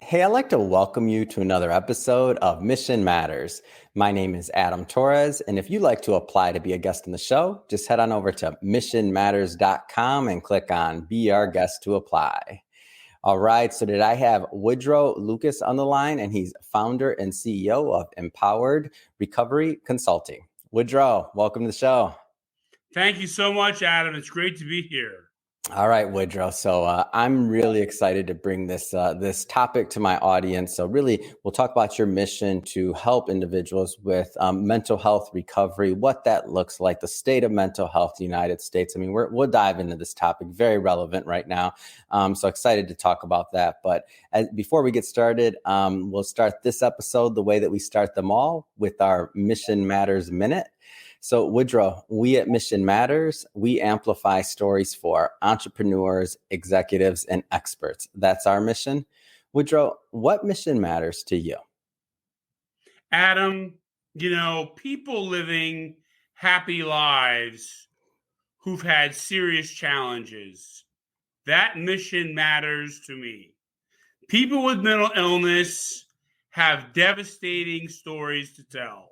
Hey, I'd like to welcome you to another episode of Mission Matters. My name is Adam Torres, and if you'd like to apply to be a guest on the show, just head on over to missionmatters.com and click on Be Our Guest to apply. All right, so today I have Woodrow Lucas on the line, and he's founder and CEO of Empowered Recovery Consulting. Woodrow, welcome to the show. Thank you so much, Adam. It's great to be here. All right, Woodrow. So I'm really excited to bring this topic to my audience. So really, we'll talk about your mission to help individuals with mental health recovery, what that looks like, the state of mental health in the United States. I mean, we'll dive into this topic, very relevant right now. So excited to talk about that. But before we get started, we'll start this episode the way that we start them all, with our Mission Matters Minute. So Woodrow, we at Mission Matters, we amplify stories for entrepreneurs, executives, and experts. That's our mission. Woodrow, what mission matters to you? Adam, people living happy lives who've had serious challenges. That mission matters to me. People with mental illness have devastating stories to tell.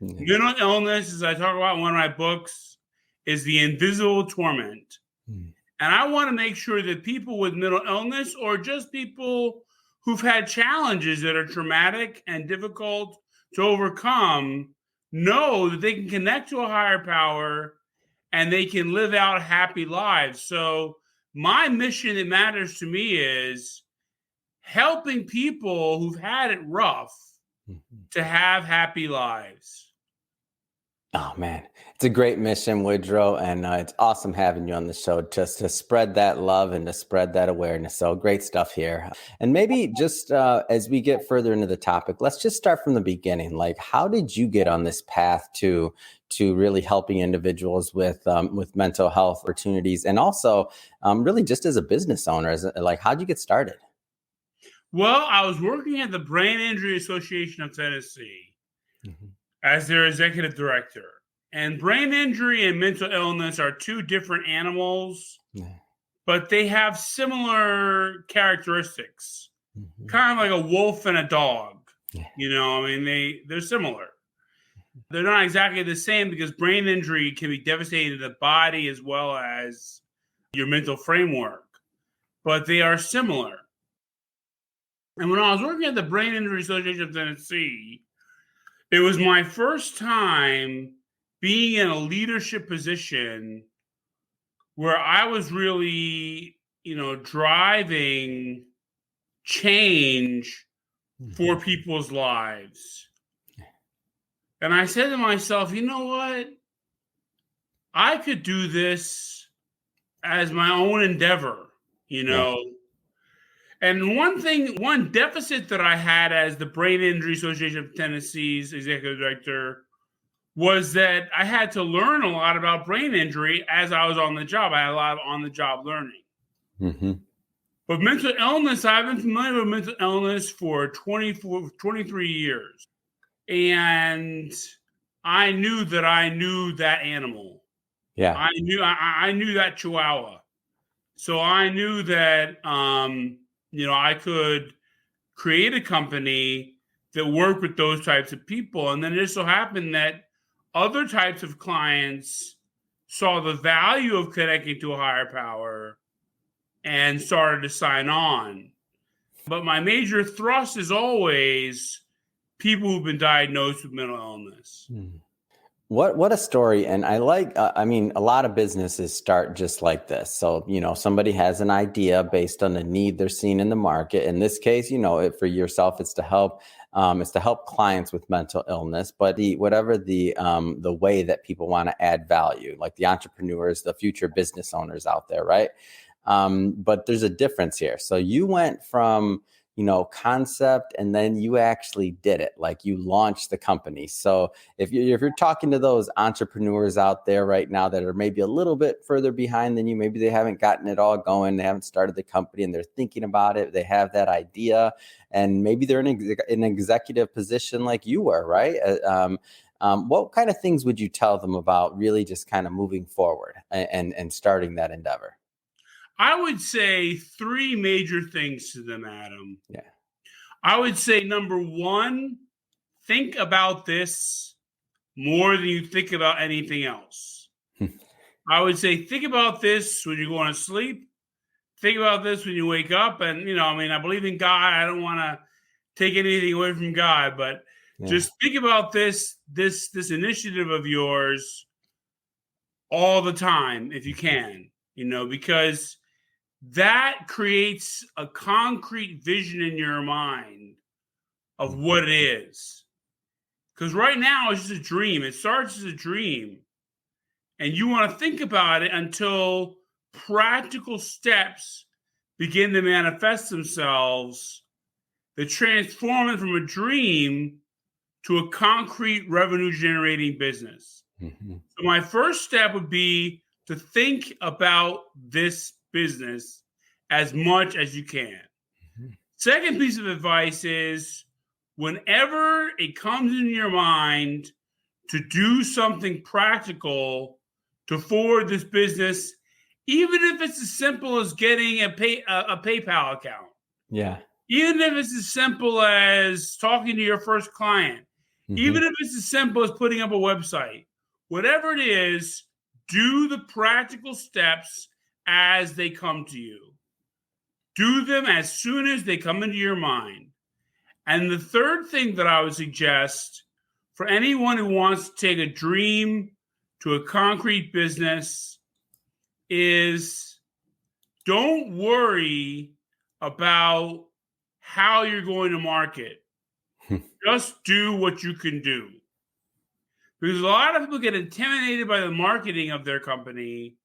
Mental illness, as I talk about in one of my books, is the invisible torment. And I want to make sure that people with mental illness, or just people who've had challenges that are traumatic and difficult to overcome, know that they can connect to a higher power and they can live out happy lives. So my mission that matters to me is helping people who've had it rough to have happy lives. Oh, man, it's a great mission, Woodrow, and it's awesome having you on the show just to spread that love and to spread that awareness. So great stuff here. And maybe just as we get further into the topic, let's just start from the beginning. Like, how did you get on this path to really helping individuals with mental health opportunities, and also really just as a business owner? How'd you get started? Well, I was working at the Brain Injury Association of Tennessee as their executive director. And brain injury and mental illness are two different animals, but they have similar characteristics. Kind of like a wolf and a dog. They're similar. They're not exactly the same, because brain injury can be devastating to the body as well as your mental framework, but they are similar. And when I was working at the Brain Injury Association of Tennessee, it was my first time being in a leadership position where I was really, driving change for people's lives. And I said to myself, you know what? I could do this as my own endeavor, And one deficit that I had as the Brain Injury Association of Tennessee's executive director was that I had to learn a lot about brain injury as I was on the job. I had a lot of on-the-job learning. But mental illness, I've been familiar with mental illness for 23 years. And I knew that I knew that animal. Yeah. I knew that Chihuahua. So I knew that I could create a company that worked with those types of people. And then it just so happened that other types of clients saw the value of connecting to a higher power and started to sign on. But my major thrust is always people who've been diagnosed with mental illness. What a story. And I like, a lot of businesses start just like this. So, somebody has an idea based on the need they're seeing in the market. In this case, for yourself, it's to help clients with mental illness, but whatever the way that people want to add value, like the entrepreneurs, the future business owners out there, right? But there's a difference here. So you went from concept, and then you actually did it. Like, you launched the company. So if you're talking to those entrepreneurs out there right now that are maybe a little bit further behind than you, maybe they haven't gotten it all going, they haven't started the company, and they're thinking about it, they have that idea, and maybe they're in an executive position like you were, right? What kind of things would you tell them about really just kind of moving forward and starting that endeavor? I would say three major things to them, Adam. Yeah. I would say number one, think about this more than you think about anything else. I would say think about this when you're going to sleep. Think about this when you wake up. And, I believe in God. I don't want to take anything away from God, but just think about this initiative of yours all the time if you can, because that creates a concrete vision in your mind of what it is. Because right now it's just a dream. It starts as a dream. And you want to think about it until practical steps begin to manifest themselves that transform it from a dream to a concrete revenue-generating business. Mm-hmm. So my first step would be to think about this business as much as you can. Mm-hmm. Second piece of advice is whenever it comes in your mind to do something practical to forward this business, even if it's as simple as getting a PayPal account. Yeah. Even if it's as simple as talking to your first client, even if it's as simple as putting up a website, whatever it is, do the practical steps as they come to you. Do them as soon as they come into your mind. And the third thing that I would suggest for anyone who wants to take a dream to a concrete business is don't worry about how you're going to market. Just do what you can do. Because a lot of people get intimidated by the marketing of their company.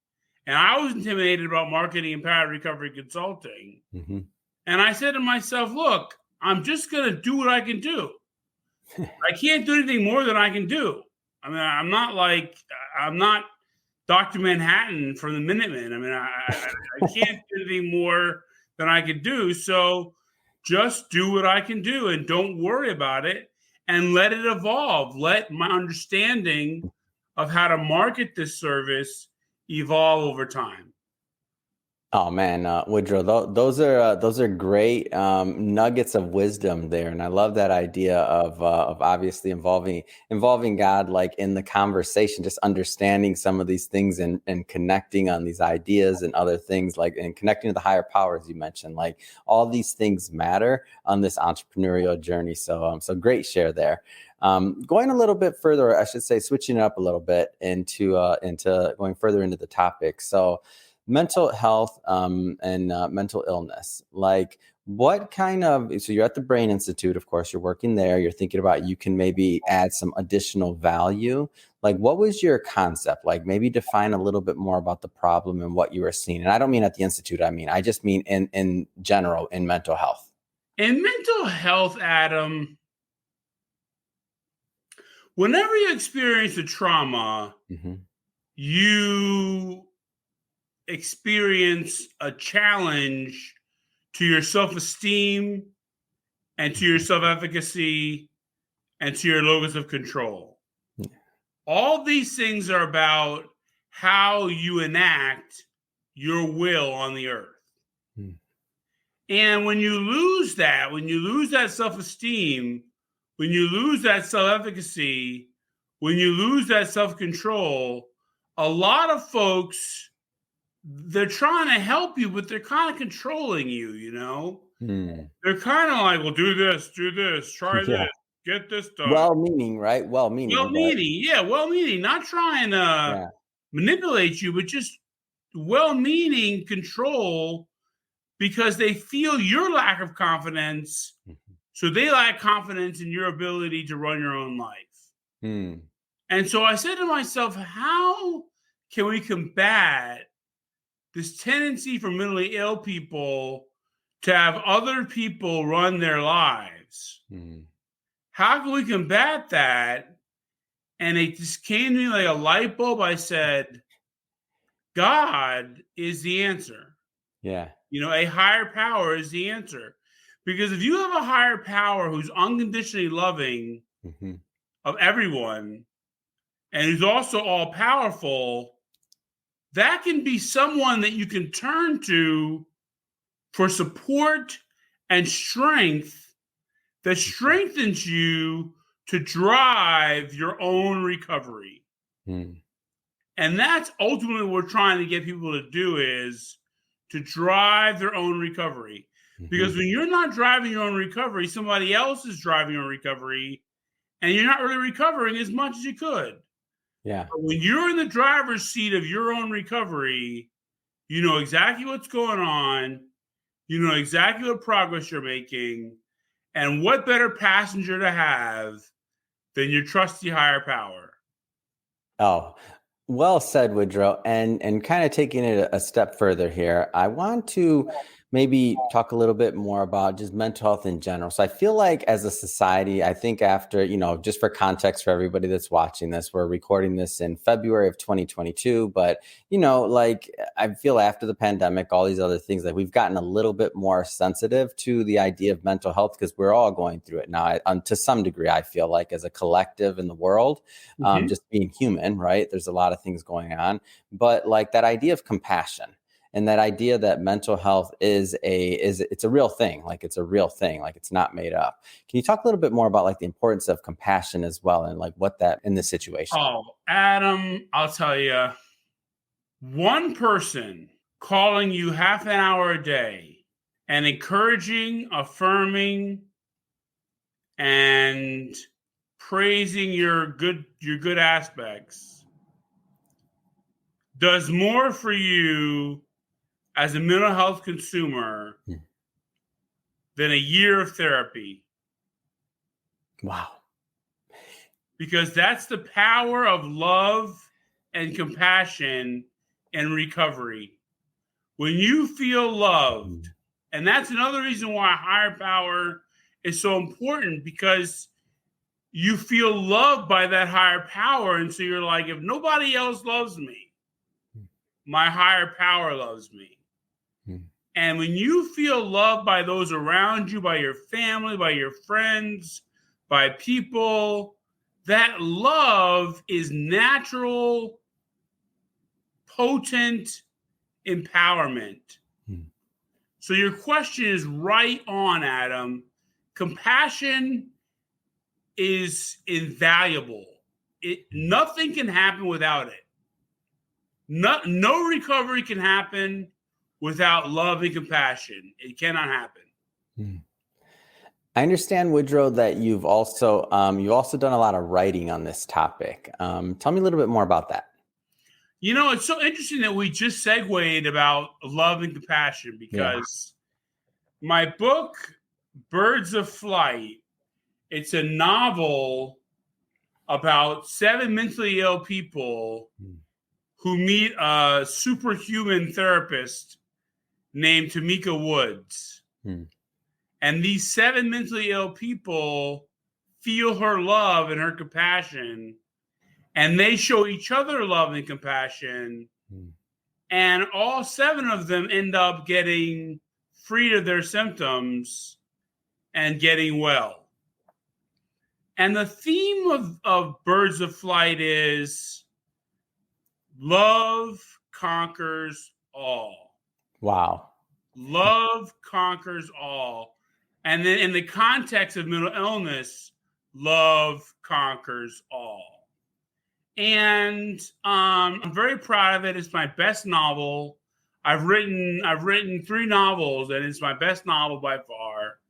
And I was intimidated about marketing and power recovery consulting. Mm-hmm. And I said to myself, look, I'm just going to do what I can do. I can't do anything more than I can do. I mean, I'm not Dr. Manhattan from the Minutemen. I mean, I can't do anything more than I can do. So just do what I can do and don't worry about it and let it evolve. Let my understanding of how to market this service evolve over time. Oh man, Woodrow, those are great nuggets of wisdom there, and I love that idea of obviously involving God like in the conversation, just understanding some of these things and connecting on these ideas and other things like and connecting to the higher powers you mentioned. Like all these things matter on this entrepreneurial journey. So great share there. Going a little bit further, I should say, switching it up a little bit into going further into the topic. So mental health and mental illness, like what kind of, so you're at the Brain Institute, of course, you're working there, you're thinking about you can maybe add some additional value. Like what was your concept? Like maybe define a little bit more about the problem and what you were seeing. And I don't mean at the Institute, I just mean in general in mental health. In mental health, Adam, whenever you experience a trauma, you experience a challenge to your self-esteem and to your self-efficacy and to your locus of control. Yeah. All these things are about how you enact your will on the earth. And when you lose that self-esteem, when you lose that self-efficacy, when you lose that self-control, a lot of folks, they're trying to help you, but they're kind of controlling you, They're kind of like, well, do this, try this, get this done. Well-meaning, right? Well-meaning, not trying to manipulate you, but just well-meaning control because they feel your lack of confidence. So they lack confidence in your ability to run your own life. And so I said to myself, how can we combat this tendency for mentally ill people to have other people run their lives? How can we combat that? And it just came to me like a light bulb. I said, God is the answer. Yeah. A higher power is the answer. Because if you have a higher power who's unconditionally loving of everyone and who's also all powerful, that can be someone that you can turn to for support and strength that strengthens you to drive your own recovery. Mm. And that's ultimately what we're trying to get people to do, is to drive their own recovery. Because Mm-hmm. when you're not driving your own recovery, somebody else is driving your recovery, and you're not really recovering as much as you could. Yeah. But when you're in the driver's seat of your own recovery, you know exactly what's going on. You know exactly what progress you're making. And what better passenger to have than your trusty higher power? Oh, well said, Woodrow. And kind of taking it a step further here, I want to maybe talk a little bit more about just mental health in general. So I feel like as a society, I think after, just for context for everybody that's watching this, we're recording this in February of 2022, but like I feel after the pandemic, all these other things, like we've gotten a little bit more sensitive to the idea of mental health because we're all going through it now. To some degree, I feel like as a collective in the world, Mhm. just being human, right? There's a lot of things going on, but like that idea of compassion and that idea that mental health is it's a real thing, like it's a real thing, like it's not made up. Can you talk a little bit more about like the importance of compassion as well, and like what that in this situation? Oh, Adam, I'll tell you, one person calling you half an hour a day and encouraging, affirming, and praising your good aspects does more for you as a mental health consumer Hmm. than a year of therapy, Wow. because that's the power of love and compassion and recovery. When you feel Hmm. loved, and that's another reason why higher power is so important, because you feel loved by that higher power. And so you're like, if nobody else loves me, my higher power loves me. Hmm. And when you feel loved by those around you, by your family, by your friends, by people, that love is natural, potent empowerment. Hmm. So your question is right on, Adam. Compassion is invaluable. Nothing can happen without it. No recovery can happen without love and compassion. It cannot happen. Hmm. I understand, Woodrow, that you've also done a lot of writing on this topic. Tell me a little bit more about that. You know, it's so interesting that we just segued about love and compassion, Yeah. because my book, Birds of Flight, it's a novel about 7 mentally ill people Hmm. who meet a superhuman therapist named Tamika Woods. Hmm. And these 7 mentally ill people feel her love and her compassion, and they show each other love and compassion. Hmm. And all 7 of them end up getting freed of their symptoms and getting well. And the theme of Birds of Flight is love conquers all. Wow. Love conquers all. And then in the context of mental illness, love conquers all. And I'm very proud of it. It's my best novel. I've written 3 novels, and it's my best novel by far.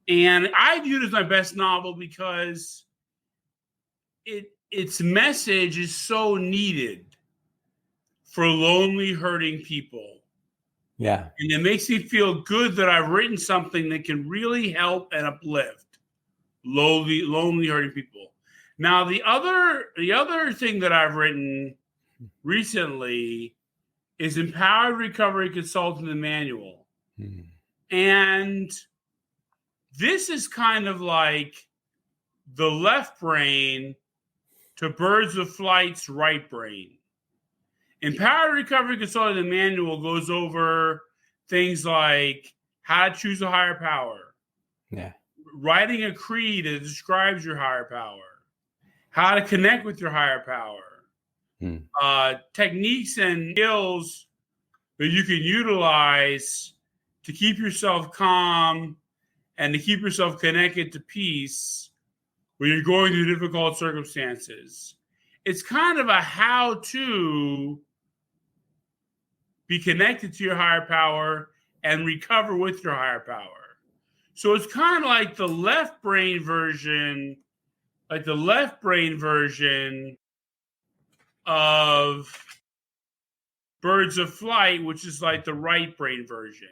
And I view it as my best novel because its message is so needed for lonely, hurting people. Yeah. And it makes me feel good that I've written something that can really help and uplift lonely, hurting people. Now, the other thing that I've written recently is Empowered Recovery Consultant and Manual. Hmm. And this is kind of like the left brain to Birds of Flight's right brain. Empowered Recovery Consultant and Manual goes over things like how to choose a higher power, Yeah. writing a creed that describes your higher power, how to connect with your higher power, Hmm. techniques and skills that you can utilize to keep yourself calm and to keep yourself connected to peace when you're going through difficult circumstances. It's kind of a how to be connected to your higher power and recover with your higher power. So it's kind of like the left brain version, of Birds of Flight, which is like the right brain version.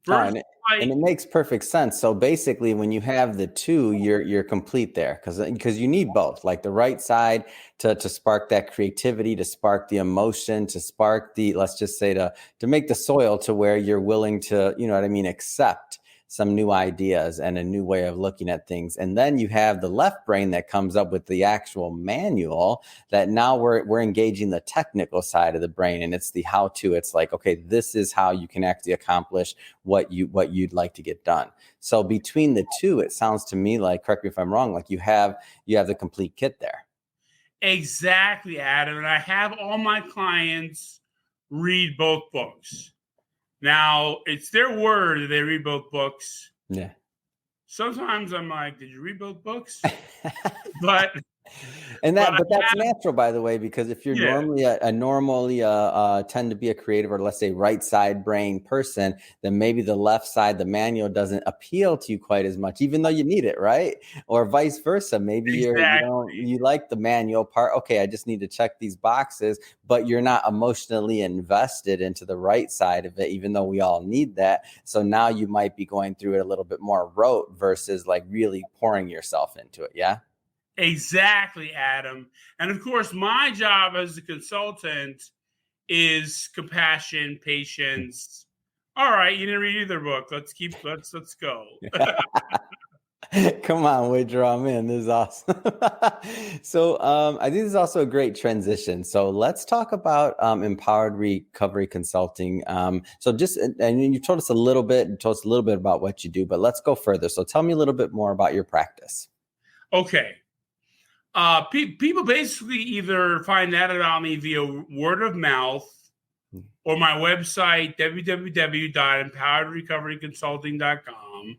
And it makes perfect sense. So basically, when you have the two, you're complete there, because you need both, like the right side to spark that creativity, to spark the emotion, to spark the, let's just say, to make the soil to where you're willing to, you know what I mean, accept some new ideas and a new way of looking at things. And then you have the left brain that comes up with the actual manual, that now we're engaging the technical side of the brain, and it's the how to. It's like, okay, this is how you can actually accomplish what you'd like to get done. So between the two, it sounds to me like, correct me if I'm wrong, like you have the complete kit there. Exactly, Adam. And I have all my clients read both books. Now, it's their word that they read both books. Yeah. Sometimes I'm like, did you read both books? But that's natural, by the way, because if you're normally tend to be a creative, or let's say right side brain person, then maybe the left side, the manual, doesn't appeal to you quite as much, even though you need it, right? Or vice versa. Maybe you like the manual part. Okay, I just need to check these boxes, but you're not emotionally invested into the right side of it, even though we all need that. So now you might be going through it a little bit more rote versus like really pouring yourself into it. Yeah. Exactly, Adam. And of course, my job as a consultant is compassion, patience. All right, you didn't read either book. Let's go. Come on, Woodrow, man, this is awesome. So I think this is also a great transition. So let's talk about empowered recovery consulting. So and you told us a little bit about what you do, but let's go further. So tell me a little bit more about your practice. Okay. People basically either find out about me via word of mouth or my website, www.empoweredrecoveryconsulting.com,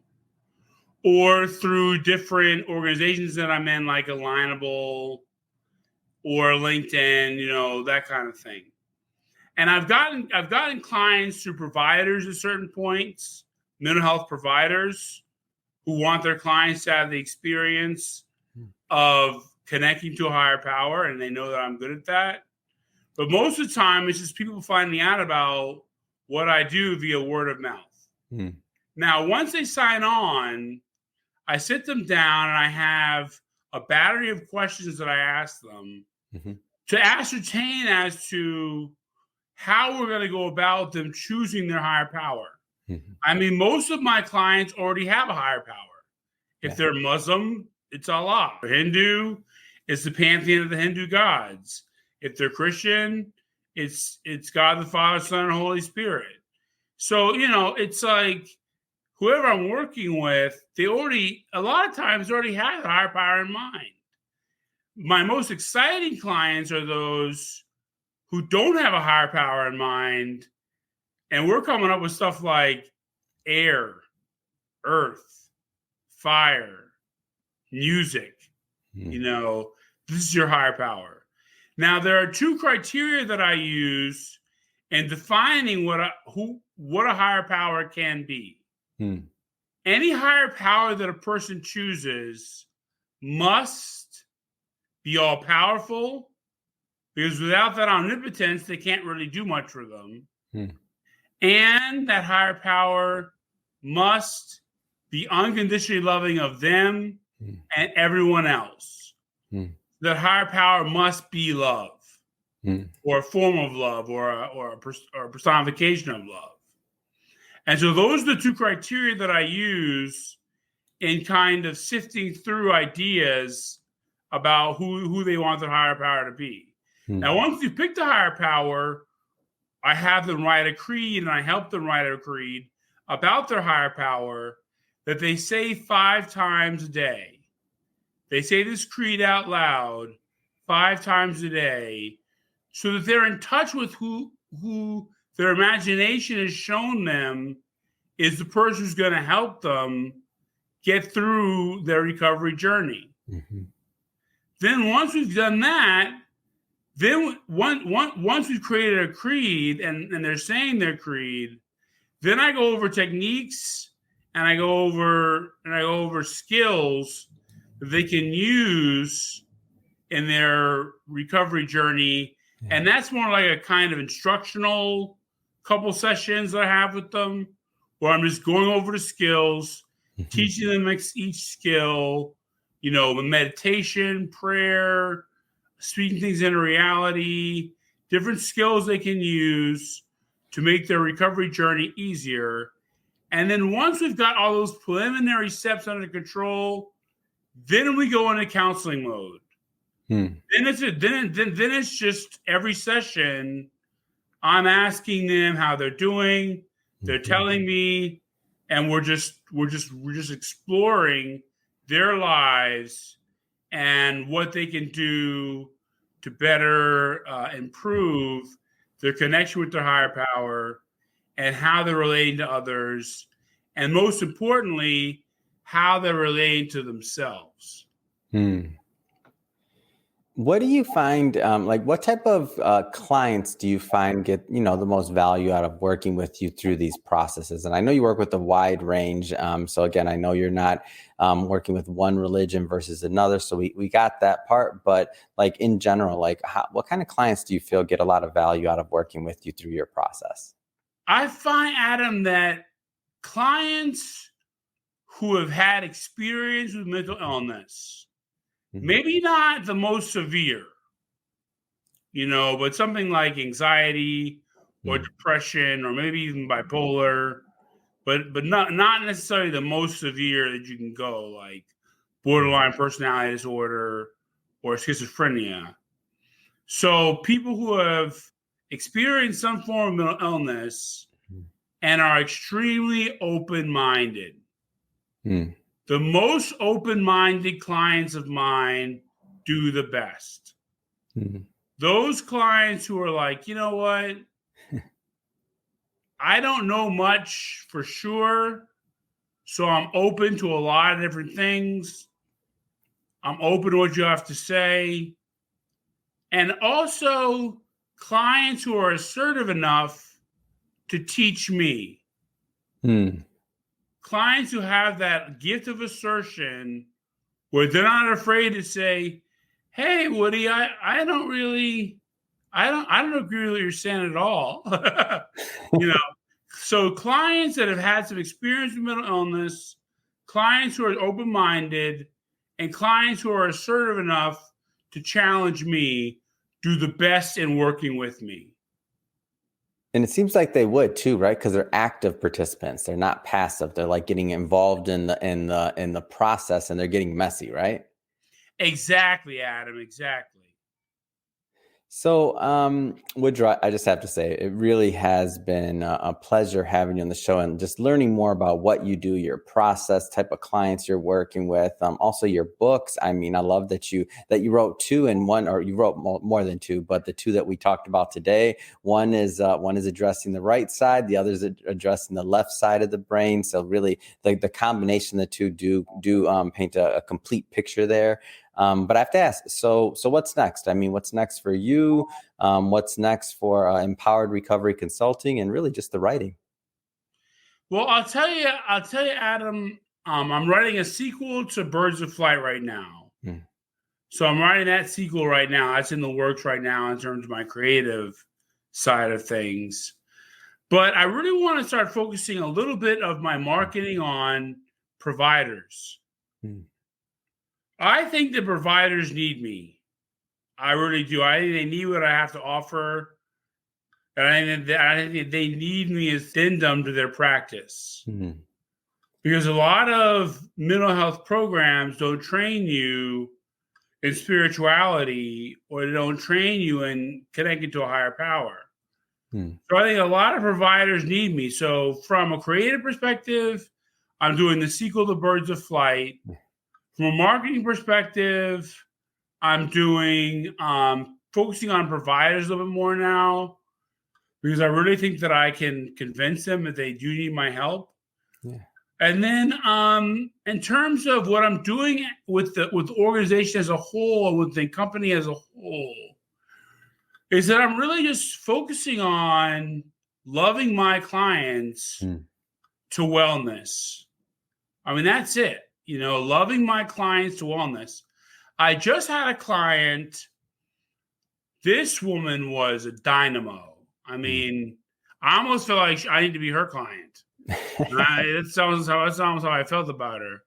or through different organizations that I'm in, like Alignable or LinkedIn, that kind of thing. And I've gotten clients through providers at certain points, mental health providers who want their clients to have the experience of connecting to a higher power, and they know that I'm good at that. But most of the time, it's just people finding out about what I do via word of mouth. Now, once they sign on, I sit them down and I have a battery of questions that I ask them to ascertain as to how we're going to go about them choosing their higher power. I mean, most of my clients already have a higher power. If they're Muslim, it's Allah. If they're Hindu, it's the pantheon of the Hindu gods. If they're Christian, it's God the Father, Son, and Holy Spirit. So, it's like whoever I'm working with, a lot of times already have a higher power in mind. My most exciting clients are those who don't have a higher power in mind, and we're coming up with stuff like air, earth, fire, music. This is your higher power. Now, there are two criteria that I use in defining what a higher power can be. Any higher power that a person chooses must be all powerful, because without that omnipotence, they can't really do much for them. And that higher power must be unconditionally loving of them and everyone else. That higher power must be love, or a form of love, or a personification of love. And so those are the two criteria that I use in kind of sifting through ideas about who they want their higher power to be. Now, once you pick the higher power, I have them write a creed, and I help them write a creed about their higher power that they say 5 times a day. They say this creed out loud 5 times a day, so that they're in touch with who their imagination has shown them is the person who's going to help them get through their recovery journey. Mm-hmm. Then once we've done that, then once we've created a creed and they're saying their creed, then I go over techniques and I go over skills that they can use in their recovery journey. Yeah. And that's more like a kind of instructional couple sessions that I have with them, where I'm just going over the skills, Mm-hmm. teaching them each skill, meditation, prayer, speaking things into reality, different skills they can use to make their recovery journey easier. And then once we've got all those preliminary steps under control, then we go into counseling mode. Then it's just every session I'm asking them how they're doing. They're telling me, and we're just exploring their lives and what they can do to better improve their connection with their higher power and how they're relating to others, and most importantly, how they're relating to themselves. What do you find, what type of clients do you find get, the most value out of working with you through these processes? And I know you work with a wide range. So again, I know you're not working with one religion versus another. So we got that part. But like in general, what kind of clients do you feel get a lot of value out of working with you through your process? I find, Adam, that clients who have had experience with mental illness, maybe not the most severe, but something like anxiety or depression or maybe even bipolar, but not necessarily the most severe that you can go, like borderline personality disorder or schizophrenia. So people who have experienced some form of mental illness and are extremely open-minded. The most open-minded clients of mine do the best. Those clients who are like, you know what? I don't know much for sure, so I'm open to a lot of different things. I'm open to what you have to say. And also clients who are assertive enough to teach me. Clients who have that gift of assertion where they're not afraid to say, hey, Woody, I don't agree with what you're saying at all. So clients that have had some experience with mental illness, clients who are open-minded, and clients who are assertive enough to challenge me do the best in working with me. And it seems like they would too, right? Because they're active participants. They're not passive. They're like getting involved in the process, and they're getting messy, right? Exactly, Adam. Exactly. So, Woodrow, I just have to say, it really has been a pleasure having you on the show and just learning more about what you do, your process, type of clients you're working with, also your books. I mean, I love that you wrote two in one, or you wrote more than two, but the two that we talked about today, one is addressing the right side, the other is addressing the left side of the brain. So really, the combination of the two do paint a complete picture there. But I have to ask, so what's next? I mean, what's next for you? What's next for Empowered Recovery Consulting and really just the writing? Well, I'll tell you, Adam, I'm writing a sequel to Birds of Flight right now. So I'm writing that sequel right now. That's in the works right now in terms of my creative side of things. But I really want to start focusing a little bit of my marketing on providers. I think the providers need me. I really do. I think they need what I have to offer. And I think they need me as addendum to their practice. Because a lot of mental health programs don't train you in spirituality, or they don't train you in connecting to a higher power. So I think a lot of providers need me. So from a creative perspective, I'm doing the sequel to Birds of Flight. From a marketing perspective, I'm doing focusing on providers a little bit more now, because I really think that I can convince them that they do need my help. And then in terms of what I'm doing with the organization as a whole, or with the company as a whole, is that I'm really just focusing on loving my clients to wellness. I mean, that's it. Loving my clients to wellness. I just had a client. This woman was a dynamo. I mean, I almost feel like I need to be her client. That's almost how I felt about her.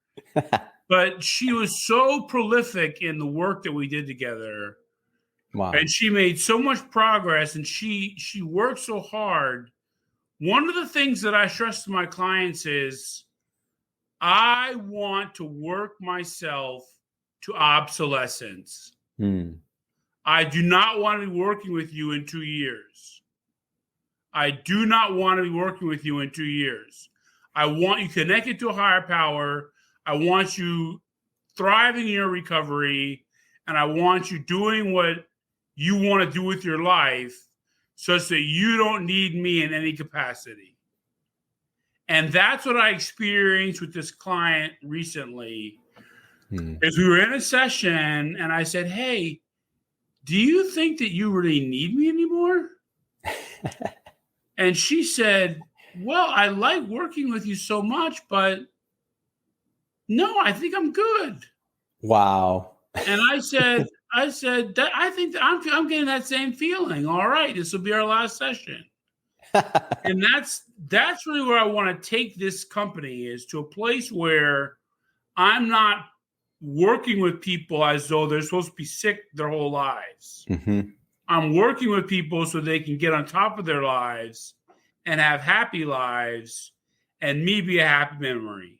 But she was so prolific in the work that we did together. Wow. And she made so much progress, and she worked so hard. One of the things that I stress to my clients is I want to work myself to obsolescence. I do not want to be working with you in 2 years. I do not want to be working with you in 2 years. I want you connected to a higher power. I want you thriving in your recovery, and I want you doing what you want to do with your life such that you don't need me in any capacity. And that's what I experienced with this client recently. Is we were in a session and I said, hey, do you think that you really need me anymore? And she said, well, I like working with you so much, but no, I think I'm good. Wow. And I said, that I think that I'm getting that same feeling. All right, this will be our last session. And that's really where I want to take this company, is to a place where I'm not working with people as though they're supposed to be sick their whole lives. I'm working with people so they can get on top of their lives and have happy lives, and me be a happy memory.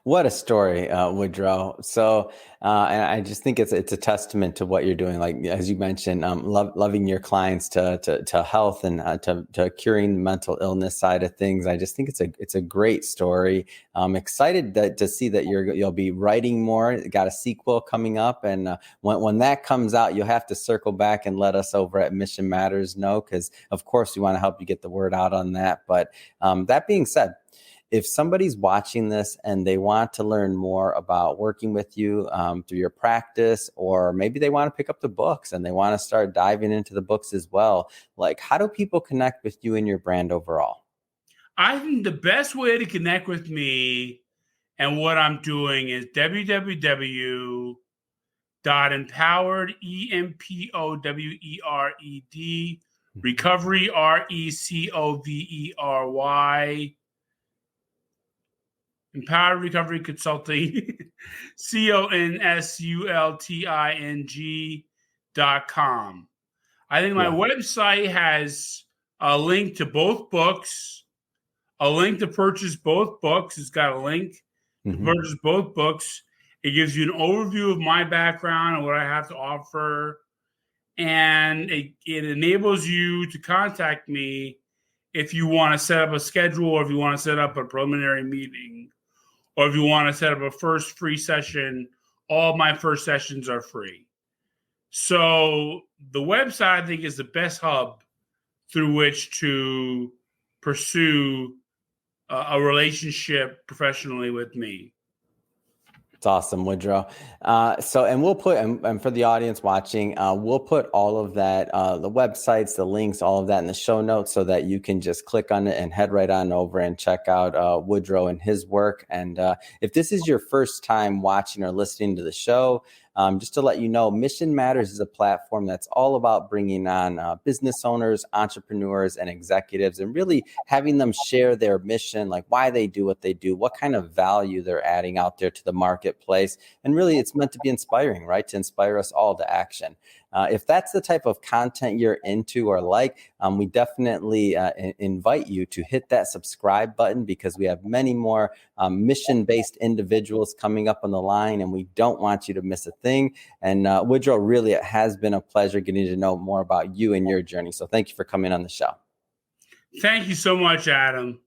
What a story, Woodrow. So, and I just think it's a testament to what you're doing. Like, as you mentioned, loving your clients to health and to curing the mental illness side of things. I just think it's a great story. I'm excited to see that you'll be writing more. Got a sequel coming up, and when that comes out, you'll have to circle back and let us over at Mission Matters know, because of course we want to help you get the word out on that. But that being said, if somebody's watching this and they want to learn more about working with you through your practice, or maybe they want to pick up the books and they want to start diving into the books as well, like, how do people connect with you and your brand overall? I think the best way to connect with me and what I'm doing is www.empowered, EMPOWERED, recovery, RECOVERY, Empowered Recovery Consulting, CONSULTING.com. I think my website has a link to both books, a link to purchase both books. It's got a link to purchase both books. It gives you an overview of my background and what I have to offer. And it enables you to contact me if you want to set up a schedule, or if you want to set up a preliminary meeting, or if you want to set up a first free session. All my first sessions are free. So the website, I think, is the best hub through which to pursue a relationship professionally with me. It's awesome, Woodrow. And we'll put, and for the audience watching, we'll put all of that, the websites, the links, all of that in the show notes, so that you can just click on it and head right on over and check out Woodrow and his work. And if this is your first time watching or listening to the show, just to let you know, Mission Matters is a platform that's all about bringing on business owners, entrepreneurs, and executives, and really having them share their mission, like why they do what they do, what kind of value they're adding out there to the marketplace. And really, it's meant to be inspiring, right? To inspire us all to action. If that's the type of content you're into or like, we definitely invite you to hit that subscribe button, because we have many more mission-based individuals coming up on the line, and we don't want you to miss a thing. And Woodrow, really, it has been a pleasure getting to know more about you and your journey. So thank you for coming on the show. Thank you so much, Adam.